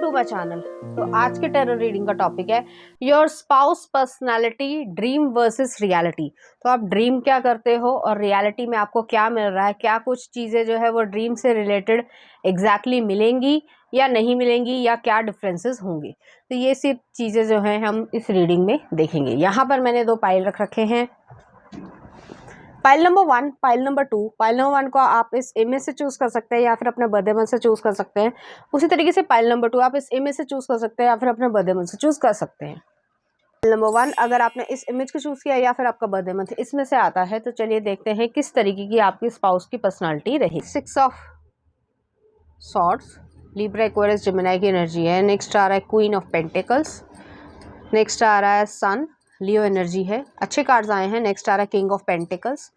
To my channel. तो आज के टेरर रीडिंग का टॉपिक है your spouse personality dream versus reality. तो आप ड्रीम क्या करते हो और रियलिटी में आपको क्या मिल रहा है, क्या कुछ चीज़ें जो है वो ड्रीम से रिलेटेड एग्जैक्टली मिलेंगी या नहीं मिलेंगी, या क्या डिफरेंसेस होंगे। तो ये सिर्फ चीज़ें जो हैं हम इस रीडिंग में देखेंगे। यहाँ पर मैंने दो पाइल रख रखे हैं, pile number 1, pile number 2। Pile number 1 को आप इस इमेज से चूज कर सकते हैं या फिर अपने बर्थडे मंथ से चूज कर सकते हैं। उसी तरीके से पाइल नंबर 2 आप इस इमेज से चूज कर सकते हैं या फिर अपने बर्थडे मंथ से चूज कर सकते हैं। पाइल नंबर 1 अगर आपने इस इमेज को चूज किया या फिर आपका बर्थडे मंथ इसमें से आता है, तो चलिए देखते हैं किस तरीके की आपकी स्पाउस की पर्सनालिटी रही। 6 of swords, Libra, Aquarius, Gemini की एनर्जी है। नेक्स्ट आ रहा है क्वीन ऑफ पेंटिकल्स। नेक्स्ट आ रहा है सन, लियो एनर्जी है। अच्छे कार्ड्स आए हैं। नेक्स्ट आ रहा है king of pentacles,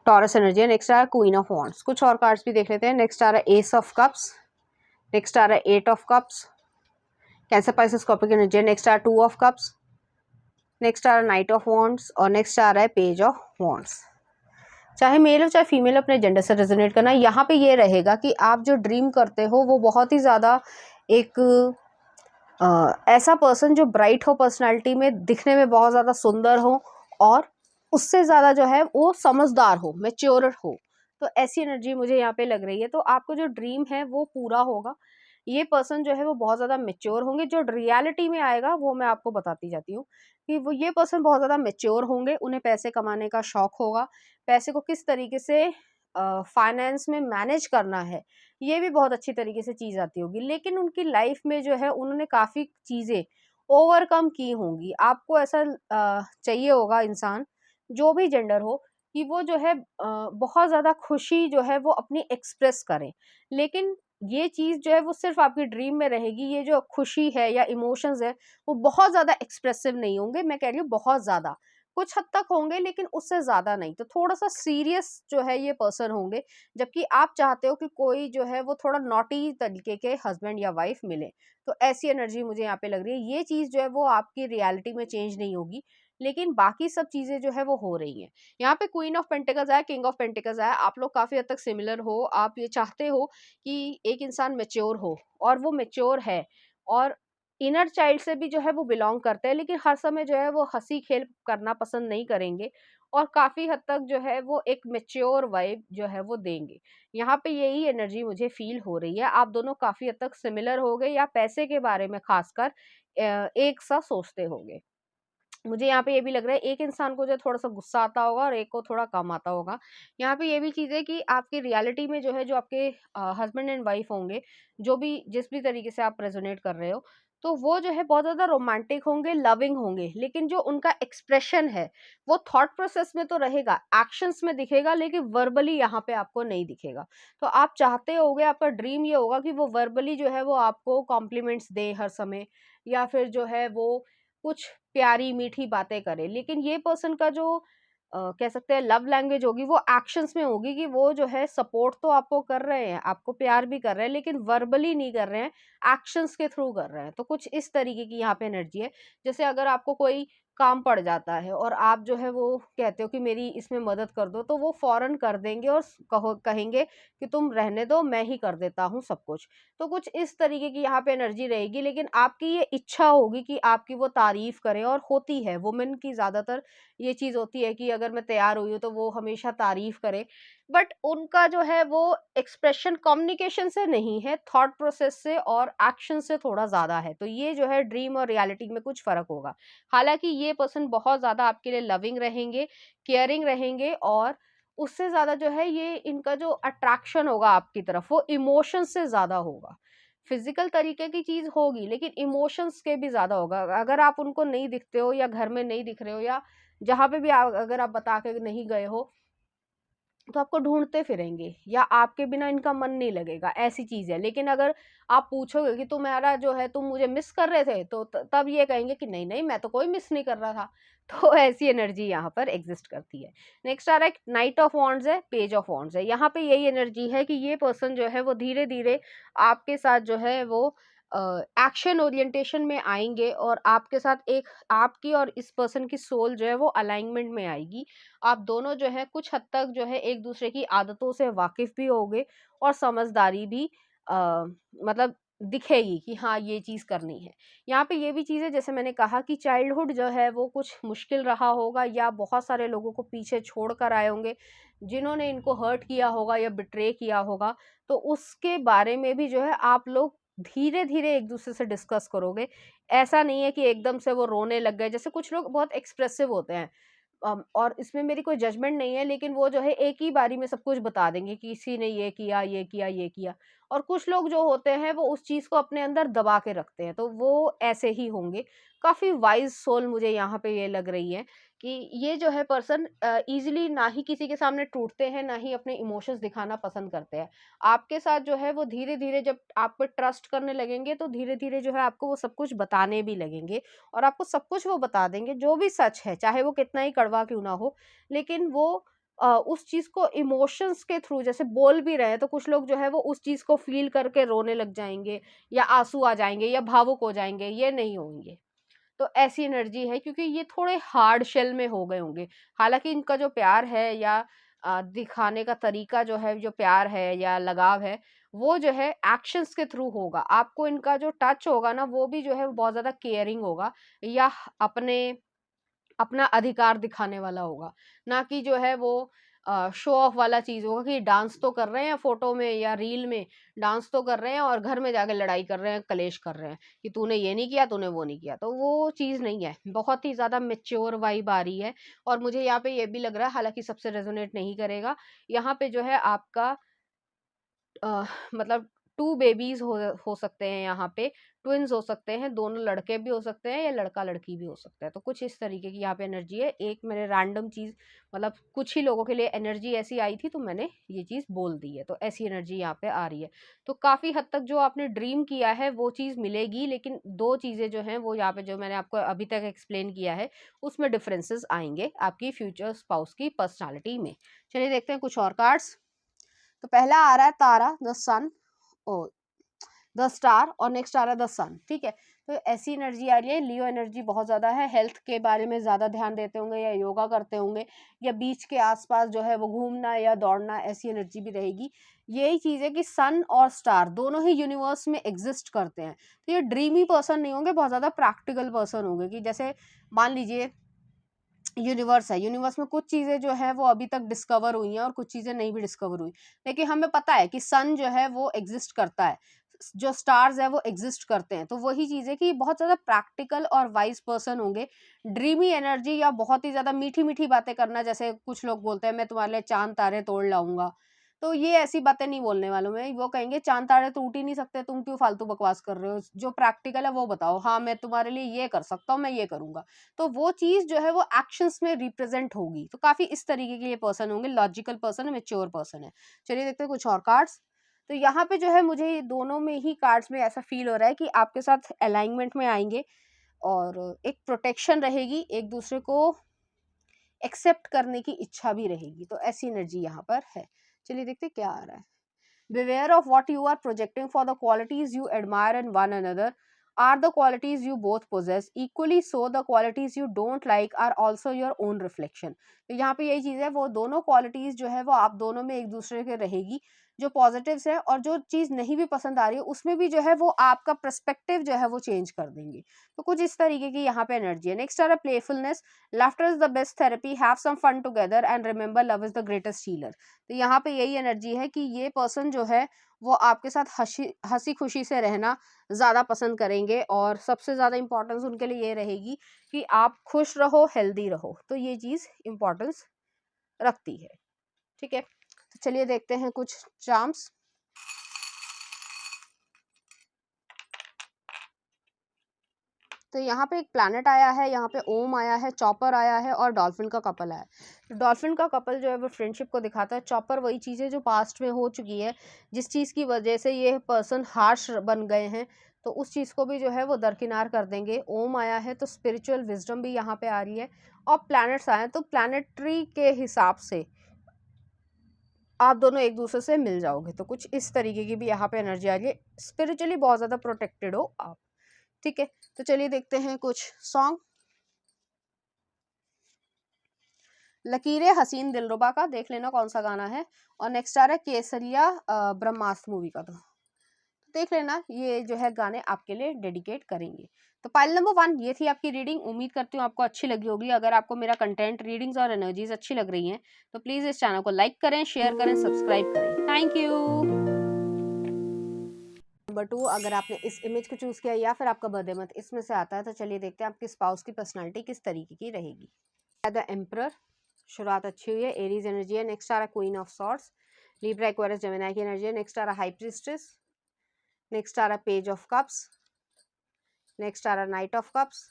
taurus energy है। नेक्स्ट आ रहा है क्वीन ऑफ वॉन्ड्स। कुछ और कार्ड्स भी देख लेते हैं। नेक्स्ट आ रहा है एस ऑफ कप्स। नेक्स्ट आ रहा है 8 of cups, cancer, Pisces, Scorpio energy है। नेक्स्ट आ रहा है 2 ऑफ कप्स। नेक्स्ट आ रहा है नाइट ऑफ वॉन्ड्स और नेक्स्ट आ रहा है पेज ऑफ वॉन्ड्स। चाहे मेल हो चाहे फीमेल, अपने जेंडर से रेजोनेट करना। यहाँ पे ये रहेगा कि आप जो ड्रीम करते हो वो बहुत ही ज़्यादा एक ऐसा पर्सन जो ब्राइट हो पर्सनालिटी में, दिखने में बहुत ज़्यादा सुंदर हो और उससे ज़्यादा जो है वो समझदार हो, मैच्योर हो। तो ऐसी एनर्जी मुझे यहाँ पे लग रही है। तो आपको जो ड्रीम है वो पूरा होगा। ये पर्सन जो है वो बहुत ज़्यादा मैच्योर होंगे। जो रियलिटी में आएगा वो मैं आपको बताती जाती हूँ कि वो ये पर्सन बहुत ज़्यादा मैच्योर होंगे। उन्हें पैसे कमाने का शौक होगा, पैसे को किस तरीके से फाइनेंस में मैनेज करना है ये भी बहुत अच्छी तरीके से चीज़ आती होगी। लेकिन उनकी लाइफ में जो है उन्होंने काफ़ी चीज़ें ओवरकम की होंगी। आपको ऐसा चाहिए होगा इंसान, जो भी जेंडर हो, कि वो जो है बहुत ज़्यादा खुशी जो है वो अपनी एक्सप्रेस करें। लेकिन ये चीज़ जो है वो सिर्फ आपकी ड्रीम में रहेगी। ये जो खुशी है या इमोशंस है वो बहुत ज़्यादा एक्सप्रेसिव नहीं होंगे। मैं कह रही हूँ बहुत ज़्यादा, कुछ हद तक होंगे लेकिन उससे ज़्यादा नहीं। तो थोड़ा सा सीरियस जो है ये पर्सन होंगे, जबकि आप चाहते हो कि कोई जो है वो थोड़ा नॉटी तरीके के हस्बैंड या वाइफ मिले। तो ऐसी एनर्जी मुझे यहाँ पे लग रही है। ये चीज़ जो है वो आपकी रियलिटी में चेंज नहीं होगी, लेकिन बाकी सब चीज़ें जो है वो हो रही हैं। यहाँ पे क्वीन ऑफ पेंटिकल्स आया, किंग ऑफ पेंटिकल्स आया। आप लोग काफ़ी हद तक सिमिलर हो। आप ये चाहते हो कि एक इंसान मैच्योर हो और वो मैच्योर है, और इनर चाइल्ड से भी जो है वो बिलोंग करते हैं, लेकिन हर समय जो है वो हंसी खेल करना पसंद नहीं करेंगे और काफ़ी हद तक जो है वो एक मैच्योर वाइब जो है वो देंगे। यहाँ पे यही एनर्जी मुझे फ़ील हो रही है। आप दोनों काफ़ी हद तक सिमिलर हो गए, या पैसे के बारे में ख़ासकर एक सा सोचते होंगे। मुझे यहाँ पे ये भी लग रहा है एक इंसान को जो है थोड़ा-सा गुस्सा आता होगा और एक को थोड़ा कम आता होगा। यहाँ पे ये भी चीज़ है कि आपकी रियलिटी में जो है जो आपके हस्बैंड एंड वाइफ होंगे, जो भी जिस भी तरीके से आप रेज़ोनेट कर रहे हो, तो वो जो है बहुत ज़्यादा रोमांटिक होंगे, लविंग होंगे। लेकिन जो उनका एक्सप्रेशन है, वो थॉट प्रोसेस में तो रहेगा, एक्शंस में दिखेगा, लेकिन वर्बली यहाँ पे आपको नहीं दिखेगा। तो आप चाहते होगे, आपका ड्रीम ये होगा कि वो वर्बली जो है वो आपको कॉम्प्लीमेंट्स दे हर समय, या फिर जो है वो कुछ प्यारी मीठी बातें करे। लेकिन ये पर्सन का जो कह सकते हैं लव लैंग्वेज होगी वो एक्शंस में होगी, कि वो जो है सपोर्ट तो आपको कर रहे हैं, आपको प्यार भी कर रहे हैं, लेकिन वर्बली नहीं कर रहे हैं, एक्शंस के थ्रू कर रहे हैं। तो कुछ इस तरीके की यहाँ पे एनर्जी है। जैसे अगर आपको कोई काम पड़ जाता है और आप जो है वो कहते हो कि मेरी इसमें मदद कर दो, तो वो फौरन कर देंगे और कहो कहेंगे कि तुम रहने दो, मैं ही कर देता हूँ सब कुछ। तो कुछ इस तरीके की यहाँ पे एनर्जी रहेगी। लेकिन आपकी ये इच्छा होगी कि आपकी वो तारीफ करें, और होती है वुमेन की ज़्यादातर ये चीज़ होती है कि अगर मैं तैयार हुई हूँ तो वो हमेशा तारीफ करें। बट उनका जो है वो एक्सप्रेशन कम्युनिकेशन से नहीं है, थॉट प्रोसेस से और एक्शन से थोड़ा ज़्यादा है। तो ये जो है ड्रीम और रियलिटी में कुछ फ़र्क होगा। हालाँकि ये पर्सन बहुत ज़्यादा आपके लिए लविंग रहेंगे, केयरिंग रहेंगे, और उससे ज़्यादा जो है ये इनका जो अट्रैक्शन होगा आपकी तरफ वो इमोशंस से ज़्यादा होगा। फिज़िकल तरीके की चीज़ होगी लेकिन इमोशंस के भी ज़्यादा होगा। अगर आप उनको नहीं दिखते हो या घर में नहीं दिख रहे हो, या जहाँ पे भी अगर आप बता के नहीं गए हो, तो आपको ढूँढते फिरेंगे या आपके बिना इनका मन नहीं लगेगा, ऐसी चीज़ है। लेकिन अगर आप पूछोगे कि तुम्हारा जो है तुम मुझे मिस कर रहे थे, तो तब ये कहेंगे कि नहीं, नहीं मैं तो कोई मिस नहीं कर रहा था। तो ऐसी एनर्जी यहाँ पर एग्ज़िस्ट करती है। नेक्स्ट आ रहा है नाइट ऑफ वांड्स है, पेज ऑफ वांड्स है। यहाँ पे यही एनर्जी है कि ये पर्सन जो है वो धीरे-धीरे आपके साथ जो है वो एक्शन ओरिएंटेशन में आएँगे, और आपके साथ एक आपकी और इस पर्सन की सोल जो है वो अलाइनमेंट में आएगी। आप दोनों जो है कुछ हद तक जो है एक-दूसरे की आदतों से वाकिफ़ भी होगे और समझदारी भी मतलब दिखेगी कि हाँ ये चीज़ करनी है। यहाँ पे ये भी चीज़ है, जैसे मैंने कहा कि चाइल्डहुड जो है वो कुछ मुश्किल रहा होगा, या बहुत सारे लोगों को पीछे छोड़ कर आए होंगे जिन्होंने इनको हर्ट किया होगा या बिट्रे किया होगा। तो उसके बारे में भी जो है आप लोग धीरे धीरे एक दूसरे से डिस्कस करोगे। ऐसा नहीं है कि एकदम से वो रोने लग गए, जैसे कुछ लोग बहुत एक्सप्रेसिव होते हैं। और इसमें मेरी कोई जजमेंट नहीं है, लेकिन वो जो है एक ही बारी में सब कुछ बता देंगे कि किसी ने ये किया, ये किया, ये किया। और कुछ लोग जो होते हैं वो उस चीज़ को अपने अंदर दबा के रखते हैं, तो वो ऐसे ही होंगे। काफ़ी वाइज़ सोल मुझे यहाँ पे ये लग रही है कि ये जो है पर्सन ईज़िली ना ही किसी के सामने टूटते हैं, ना ही अपने इमोशंस दिखाना पसंद करते हैं। आपके साथ जो है वो धीरे-धीरे जब आप पे ट्रस्ट करने लगेंगे, तो धीरे-धीरे जो है आपको वो सब कुछ बताने भी लगेंगे। और आपको सब कुछ वो बता देंगे जो भी सच है, चाहे वो कितना ही कड़वा क्यों ना हो। लेकिन वो उस चीज़ को इमोशंस के थ्रू जैसे बोल भी रहे हैं, तो कुछ लोग जो है वो उस चीज़ को फ़ील करके रोने लग जाएँगे, या आँसू आ जाएँगे, या भावुक हो जाएँगे, ये नहीं होंगे। तो ऐसी एनर्जी है, क्योंकि ये थोड़े हार्ड शेल में हो गए होंगे। हालाँकि इनका जो प्यार है, या दिखाने का तरीका जो है, जो प्यार है या लगाव है, वो जो है एक्शंस के थ्रू होगा। आपको इनका जो टच होगा ना, वो भी जो है बहुत ज़्यादा केयरिंग होगा, या अपने अपना अधिकार दिखाने वाला होगा। ना कि जो है वो शो ऑफ वाला चीज़ होगा कि डांस तो कर रहे हैं फ़ोटो में या रील में, डांस तो कर रहे हैं और घर में जाके लड़ाई कर रहे हैं, कलेश कर रहे हैं कि तूने ये नहीं किया, तूने वो नहीं किया। तो वो चीज़ नहीं है। बहुत ही ज़्यादा मैच्योर वाइब आ रही है। और मुझे यहाँ पे ये भी लग रहा है, हालाँकि सबसे रेज़ोनेट नहीं करेगा, यहाँ पे जो है आपका मतलब 2 बेबीज़ हो सकते हैं यहाँ पे, ट्विन्स हो सकते हैं, दोनों लड़के भी हो सकते हैं या लड़का-लड़की भी हो सकता है। तो कुछ इस तरीके की यहाँ पे एनर्जी है। एक मैंने रैंडम चीज़, मतलब कुछ ही लोगों के लिए एनर्जी ऐसी आई थी, तो मैंने ये चीज़ बोल दी है। तो ऐसी एनर्जी यहाँ पे आ रही है। तो काफ़ी हद तक जो आपने ड्रीम किया है वो चीज़ मिलेगी, लेकिन 2 चीज़ें जो हैं वो यहाँ पे जो मैंने आपको अभी तक एक्सप्लेन किया है, उसमें डिफरेंसेस आएँगे आपकी फ्यूचर स्पाउस की पर्सनैलिटी में। चलिए देखते हैं कुछ और कार्ड्स। तो पहला आ रहा है तारा, the sun, oh the star, और नेक्स्ट आ रहा है द सन। ठीक है, तो ऐसी एनर्जी आ रही है। लियो एनर्जी बहुत ज़्यादा है, हेल्थ के बारे में ज़्यादा ध्यान देते होंगे, या योगा करते होंगे, या बीच के आसपास जो है वो घूमना या दौड़ना, ऐसी एनर्जी भी रहेगी। यही चीज़ है कि सन और स्टार दोनों ही यूनिवर्स में एग्जिस्ट करते हैं। तो ये ड्रीमी पर्सन नहीं होंगे, बहुत ज़्यादा प्रैक्टिकल पर्सन होंगे, कि जैसे मान लीजिए यूनिवर्स है, यूनिवर्स में कुछ चीज़ें जो है वो अभी तक डिस्कवर हुई हैं और कुछ चीज़ें नहीं भी डिस्कवर हुई, लेकिन हमें पता है कि सन जो है वो एग्जिस्ट करता है, जो स्टार्स है वो एग्जिस्ट करते हैं। तो वही चीज़ है कि बहुत ज़्यादा प्रैक्टिकल और वाइज पर्सन होंगे। ड्रीमी एनर्जी, या बहुत ही ज़्यादा मीठी मीठी बातें करना, जैसे कुछ लोग बोलते हैं मैं तुम्हारे लिए चांद तारे तोड़ लाऊंगा, तो ये ऐसी बातें नहीं बोलने वालों में। वो कहेंगे चांद तारे टूट ही नहीं सकते, तुम क्यों फालतू बकवास कर रहे हो, जो प्रैक्टिकल है वो बताओ। हाँ, मैं तुम्हारे लिए ये कर सकता हूँ, मैं ये करूंगा। तो वो चीज़ जो है वो एक्शंस में रिप्रेजेंट होगी। तो काफ़ी इस तरीके के ये पर्सन होंगे, लॉजिकल पर्सन है, मैच्योर पर्सन है। चलिए देखते हैं कुछ और कार्ड्स। तो यहाँ पे जो है मुझे ये दोनों में ही कार्ड्स में ऐसा फील हो रहा है कि आपके साथ अलाइनमेंट में आएंगे, और एक प्रोटेक्शन रहेगी, एक दूसरे को एक्सेप्ट करने की इच्छा भी रहेगी। तो ऐसी एनर्जी यहाँ पर है। चलिए देखते हैं क्या आ रहा है। Beware of what you are projecting, for the qualities you admire in one another are the qualities you both possess. Equally so, the qualities you don't like are also your own reflection. तो यहाँ पे यही चीज़ है, वो दोनों qualities जो है वो आप दोनों में एक दूसरे के रहेगी। जो पॉजिटिव्स है और जो चीज़ नहीं भी पसंद आ रही है, उसमें भी जो है वो आपका पर्सपेक्टिव जो है वो चेंज कर देंगे। तो कुछ इस तरीके की यहाँ पे एनर्जी है। नेक्स्ट आ रहा है playfulness. Laughter is the best therapy, have some fun together and remember love is the greatest healer. तो यहाँ पे यही एनर्जी है कि ये पर्सन जो है वो आपके साथ हंसी खुशी से रहना ज़्यादा पसंद करेंगे, और सबसे ज़्यादा इंपॉर्टेंस उनके लिए ये रहेगी कि आप खुश रहो, हेल्दी रहो। तो ये चीज़ इंपॉर्टेंस रखती है। ठीक है, तो चलिए देखते हैं कुछ चार्म्स। तो यहाँ पे एक प्लैनेट आया है, यहाँ पे ओम आया है, चॉपर आया है, और डॉल्फिन का कपल आया है। तो डॉल्फिन का कपल जो है वो फ्रेंडशिप को दिखाता है। चॉपर वही चीज़ है जो पास्ट में हो चुकी है, जिस चीज़ की वजह से ये पर्सन हार्श बन गए हैं, तो उस चीज़ को भी जो है वो दरकिनार कर देंगे। ओम आया है तो स्पिरिचुअल विजडम भी यहाँ पे आ रही है, और प्लैनेट्स आए हैं तो प्लैनेटरी के हिसाब से आप दोनों एक दूसरे से मिल जाओगे। तो कुछ इस तरीके की भी यहाँ पे एनर्जी आ रही है। स्पिरिचुअली बहुत ज़्यादा प्रोटेक्टेड हो आप। ठीक है, तो चलिए देखते हैं कुछ सॉन्ग। लकीरें हसीन दिलरुबा का देख लेना कौन सा गाना है। और नेक्स्ट आ रहा है केसरिया, ब्रह्मास्त्र मूवी का। तो देख लेना, ये जो है गाने आपके लिए डेडिकेट करेंगे। तो पाइल नंबर 1 ये थी आपकी रीडिंग। उम्मीद करती हूँ आपको अच्छी लगी होगी। अगर आपको मेरा कंटेंट, रीडिंग्स और एनर्जीज अच्छी लग रही हैं तो प्लीज़ इस चैनल को लाइक करें, शेयर करें, सब्सक्राइब करें। Thank you. नंबर 2, अगर आपने इस इमेज को चूज किया या फिर आपका बर्थडे मंथ इसमें से आता है तो चलिए देखते हैं आपकी स्पाउस की पर्सनालिटी किस तरीके की रहेगी। द एम्परर, शुरुआत अच्छी हुई है। एरीज एनर्जी है। नेक्स्ट आ रहा queen of swords, Libra Aquarius Gemini की एनर्जी है। नेक्स्ट आ रहा हाई प्रीस्टेस, नेक्स्ट आ रहा पेज ऑफ कप्स, नेक्स्ट आ रहा नाइट ऑफ कप्स।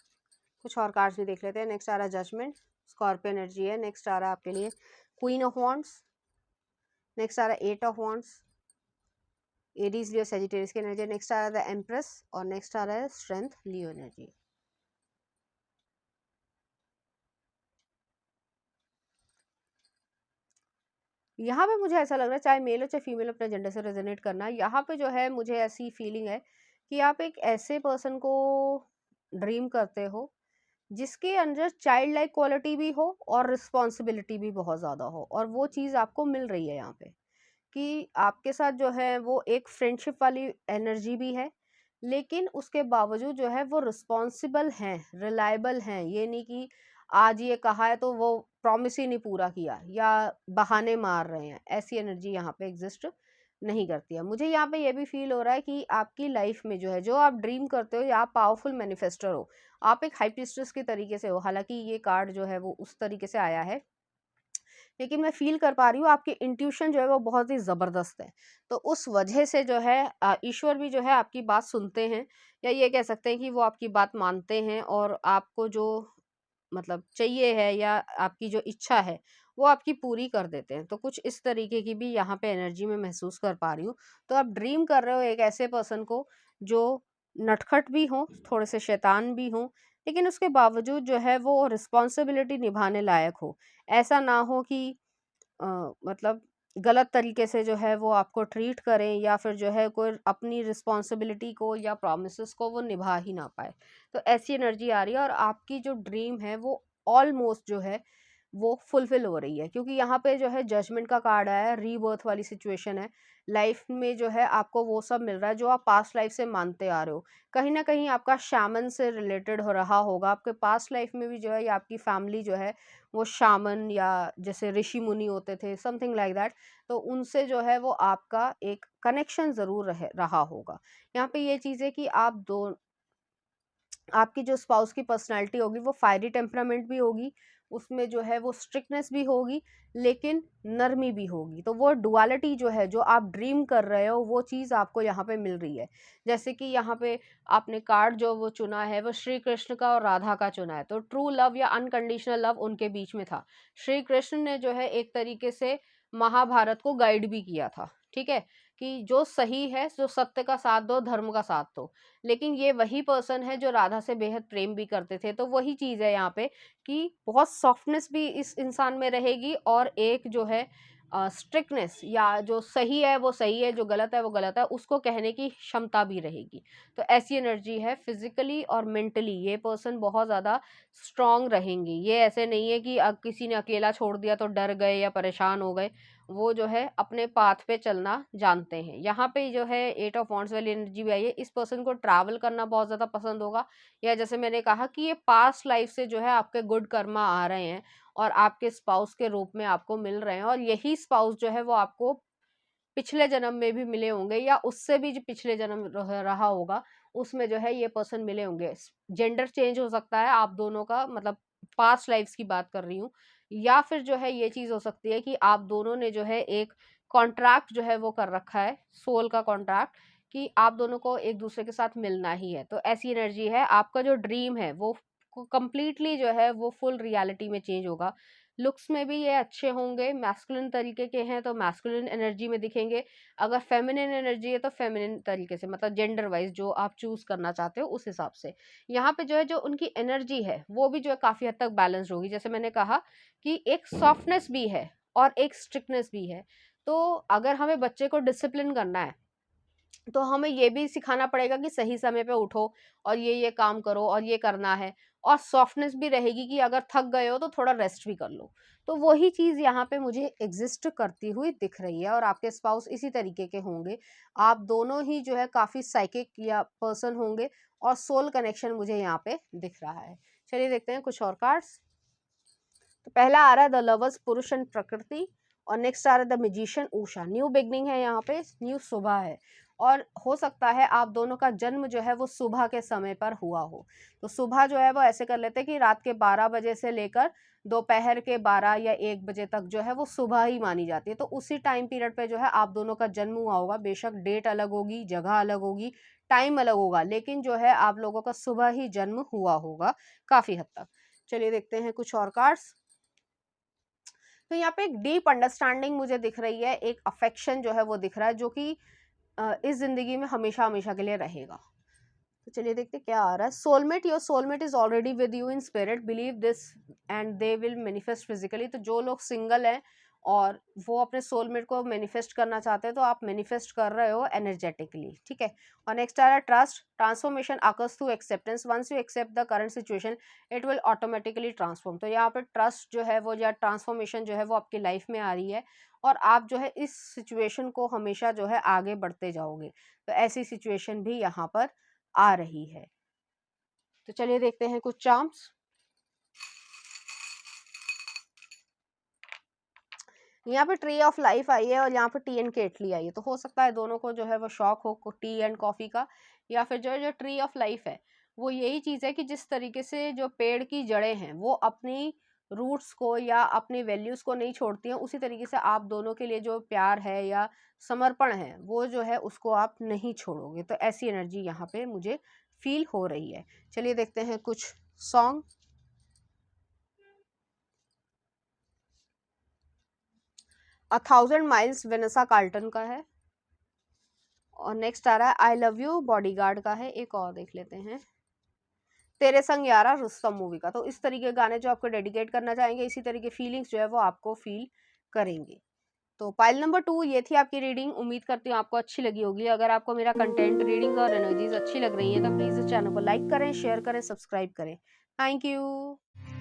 कुछ और कार्ड्स भी देख लेते हैं। नेक्स्ट आ रहा जजमेंट, स्कॉर्पियो एनर्जी है। नेक्स्ट आ रहा आपके लिए क्वीन ऑफ वॉन्ड्स, नेक्स्ट आ रहा eight of wands, Aries Leo Sagittarius की एनर्जी। नेक्स्ट आ रहा है एम्प्रेस और नेक्स्ट आ रहा है स्ट्रेंथ लियो एनर्जी। यहाँ पे मुझे ऐसा लग रहा है, चाहे मेल हो चाहे फीमेल, अपने जेंडर से रेजोनेट करना। यहाँ पे जो है मुझे ऐसी फीलिंग है कि आप एक ऐसे पर्सन को ड्रीम करते हो जिसके अंदर चाइल्ड लाइक क्वालिटी भी हो और रिस्पॉन्सिबिलिटी भी बहुत ज़्यादा हो, और वो चीज़ आपको मिल रही है यहाँ पे कि आपके साथ जो है वो एक फ्रेंडशिप वाली एनर्जी भी है, लेकिन उसके बावजूद जो है वो रिस्पॉन्सिबल हैं, रिलायबल हैं। ये नहीं कि आज ये कहा है तो वो प्रॉमिस ही नहीं पूरा किया या बहाने मार रहे हैं, ऐसी एनर्जी यहाँ पे एग्जिस्ट नहीं करती है। मुझे यहाँ पे ये भी फील हो रहा है कि आपकी लाइफ में जो है, जो आप ड्रीम करते हो या आप पावरफुल मैनिफेस्टर हो, आप एक हाई प्रीस्टेस के तरीके से हो। हालांकि ये कार्ड जो है वो उस तरीके से आया है, लेकिन मैं फील कर पा रही हूँ आपकी इंट्यूशन जो है वो बहुत ही ज़बरदस्त है। तो उस वजह से जो है ईश्वर भी जो है आपकी बात सुनते हैं, या ये कह सकते हैं कि वो आपकी बात मानते हैं और आपको जो मतलब चाहिए है या आपकी जो इच्छा है वो आपकी पूरी कर देते हैं। तो कुछ इस तरीके की भी यहाँ पे एनर्जी में महसूस कर पा रही हूँ। तो आप ड्रीम कर रहे हो एक ऐसे पर्सन को जो नटखट भी हो, थोड़े से शैतान भी हो, लेकिन उसके बावजूद जो है वो रिस्पॉन्सिबिलिटी निभाने लायक हो। ऐसा ना हो कि अ, मतलब गलत तरीके से जो है वो आपको ट्रीट करें, या फिर जो है कोई अपनी रिस्पॉन्सिबिलिटी को या प्रॉमिसेस को वो निभा ही ना पाए। तो ऐसी एनर्जी आ रही है, और आपकी जो ड्रीम है वो ऑलमोस्ट जो है वो फुलफिल हो रही है, क्योंकि यहाँ पे जो है जजमेंट का कार्ड आया है। रीबर्थ वाली सिचुएशन है। लाइफ में जो है आपको वो सब मिल रहा है जो आप पास्ट लाइफ से मानते आ रहे हो। कहीं ना कहीं आपका शामन से रिलेटेड हो रहा होगा। आपके पास्ट लाइफ में भी जो है, या आपकी फैमिली जो है वो शामन या जैसे ऋषि मुनि होते थे, समथिंग लाइक दैट। तो उनसे जो है वो आपका एक कनेक्शन ज़रूर रहा होगा। यहाँ पे ये चीज़ है कि आपकी जो स्पाउस की पर्सनालिटी होगी वो फायरी टेम्परामेंट भी होगी, उसमें जो है वो स्ट्रिक्टनेस भी होगी, लेकिन नरमी भी होगी। तो वो डुअलिटी जो है, जो आप ड्रीम कर रहे हो, वो चीज़ आपको यहाँ पे मिल रही है। जैसे कि यहाँ पे आपने कार्ड जो वो चुना है वो श्री कृष्ण का और राधा का चुना है। तो ट्रू लव या अनकंडीशनल लव उनके बीच में था। श्री कृष्ण ने जो है एक तरीके से महाभारत को गाइड भी किया था, ठीक है, कि जो सही है, जो सत्य का साथ दो, धर्म का साथ दो। लेकिन ये वही पर्सन है जो राधा से बेहद प्रेम भी करते थे। तो वही चीज़ है यहाँ पे कि बहुत सॉफ्टनेस भी इस इंसान में रहेगी, और एक जो है स्ट्रिक्टनेस, या जो सही है वो सही है, जो गलत है वो गलत है, उसको कहने की क्षमता भी रहेगी। तो ऐसी एनर्जी है। फिजिकली और मेंटली ये पर्सन बहुत ज़्यादा स्ट्रांग रहेंगे। ये ऐसे नहीं है कि अब किसी ने अकेला छोड़ दिया तो डर गए या परेशान हो गए। वो जो है अपने पाथ पे चलना जानते हैं। यहाँ पे जो है एट ऑफ वॉन्ड्स वाली एनर्जी भी आई है। इस पर्सन को ट्रैवल करना बहुत ज़्यादा पसंद होगा, या जैसे मैंने कहा कि ये पास्ट लाइफ से जो है आपके गुड कर्मा आ रहे हैं और आपके स्पाउस के रूप में आपको मिल रहे हैं, और यही स्पाउस जो है वो आपको पिछले जन्म में भी मिले होंगे, या उससे भी जो पिछले जन्म रहा होगा उसमें जो है ये पर्सन मिले होंगे। जेंडर चेंज हो सकता है आप दोनों का, मतलब पास्ट लाइफ्स की बात कर रही हूँ। या फिर जो है ये चीज़ हो सकती है कि आप दोनों ने जो है एक कॉन्ट्रैक्ट जो है वो कर रखा है, सोल का कॉन्ट्रैक्ट, कि आप दोनों को एक दूसरे के साथ मिलना ही है। तो ऐसी एनर्जी है। आपका जो ड्रीम है वो कंप्लीटली जो है वो फुल रियलिटी में चेंज होगा। लुक्स में भी ये अच्छे होंगे। मैस्कुलिन तरीके के हैं तो मैस्कुलिन एनर्जी में दिखेंगे। अगर फेमिनिन एनर्जी है तो फेमिनिन तरीके से, मतलब जेंडर वाइज जो आप चूज करना चाहते हो उस हिसाब से। यहाँ पे जो है, जो उनकी एनर्जी है वो भी जो है काफी हद तक बैलेंस्ड होगी। जैसे मैंने कहा कि एक सॉफ्टनेस भी है और एक स्ट्रिक्टनेस भी है। तो अगर हमें बच्चे को डिसिप्लिन करना है तो हमें ये भी सिखाना पड़ेगा कि सही समय पे उठो और ये काम करो और ये करना है। और सॉफ्टनेस भी रहेगी कि अगर थक गए हो तो थोड़ा रेस्ट भी कर लो। तो वही चीज़ यहाँ पे मुझे एग्जिस्ट करती हुई दिख रही है, और आपके स्पाउस इसी तरीके के होंगे। आप दोनों ही जो है काफ़ी साइकिक या पर्सन होंगे, और सोल कनेक्शन मुझे यहाँ पे दिख रहा है। चलिए देखते हैं कुछ और कार्ड्स। तो पहला आ रहा है द लवर्स, पुरुष एंड प्रकृति, और नेक्स्ट आ रहा है the magician, Usha. New beginning है यहाँ पे, न्यू सुबह है, और हो सकता है आप दोनों का जन्म जो है वो सुबह के समय पर हुआ हो। तो सुबह जो है वो ऐसे कर लेते हैं कि रात के 12 बजे से लेकर दोपहर के 12 या 1 बजे तक जो है वो सुबह ही मानी जाती है। तो उसी टाइम पीरियड पे जो है आप दोनों का जन्म हुआ होगा। बेशक डेट अलग होगी, जगह अलग होगी, टाइम अलग होगा, लेकिन जो है आप लोगों का सुबह ही जन्म हुआ होगा काफ़ी हद तक। चलिए देखते हैं कुछ और कार्ड्स। तो यहाँ पे एक डीप अंडरस्टैंडिंग मुझे दिख रही है, एक अफेक्शन जो है वो दिख रहा है, जो कि इस जिंदगी में हमेशा हमेशा के लिए रहेगा। तो चलिए देखते हैं क्या आ रहा है। Soulmate, your soulmate is already with you in spirit, believe this and they will manifest physically. तो जो लोग सिंगल हैं और वो अपने सोलमेट को मैनिफेस्ट करना चाहते हैं, तो आप मैनिफेस्ट कर रहे हो एनर्जेटिकली, ठीक है। और नेक्स्ट आ रहा है trust, transformation occurs through acceptance, once you accept the current situation it will automatically transform. तो यहाँ पर ट्रस्ट जो है वो, या ट्रांसफॉर्मेशन जो है वो आपकी लाइफ में आ रही है, और आप जो है इस सिचुएशन को हमेशा जो है आगे बढ़ते जाओगे। तो ऐसी सिचुएशन भी यहाँ पर आ रही है। तो चलिए देखते हैं कुछ चार्म्स। यहाँ पे ट्री ऑफ लाइफ आई है, और यहाँ पे टी एंड केटली आई है। तो हो सकता है दोनों को जो है वो शौक हो टी एंड कॉफी का, या फिर जो ट्री ऑफ लाइफ है वो यही चीज़ है कि जिस तरीके से जो पेड़ की जड़ें हैं वो अपनी रूट्स को या अपनी वैल्यूज़ को नहीं छोड़ती हैं, उसी तरीके से आप दोनों के लिए जो प्यार है या समर्पण है वो जो है उसको आप नहीं छोड़ोगे। तो ऐसी एनर्जी यहाँ पे मुझे फील हो रही है। चलिए देखते हैं कुछ सॉन्ग। 1000 माइल्स वेनेसा कार्ल्टन का है, और नेक्स्ट आ रहा है आई लव यू बॉडीगार्ड का है। एक और देख लेते हैं, तेरे संग यारा रुस्तम मूवी का। तो इस तरीके के गाने जो आपको डेडिकेट करना चाहेंगे, इसी तरह की फीलिंग्स जो है वो आपको फील करेंगे। तो पाइल नंबर 2 ये थी आपकी रीडिंग। उम्मीद करती हूँ आपको अच्छी लगी होगी। अगर आपको मेरा कंटेंट, रीडिंग्स और एनर्जीज अच्छी लग रही है तो प्लीज़ इस चैनल को लाइक करें, शेयर करें, सब्सक्राइब करें। Thank you.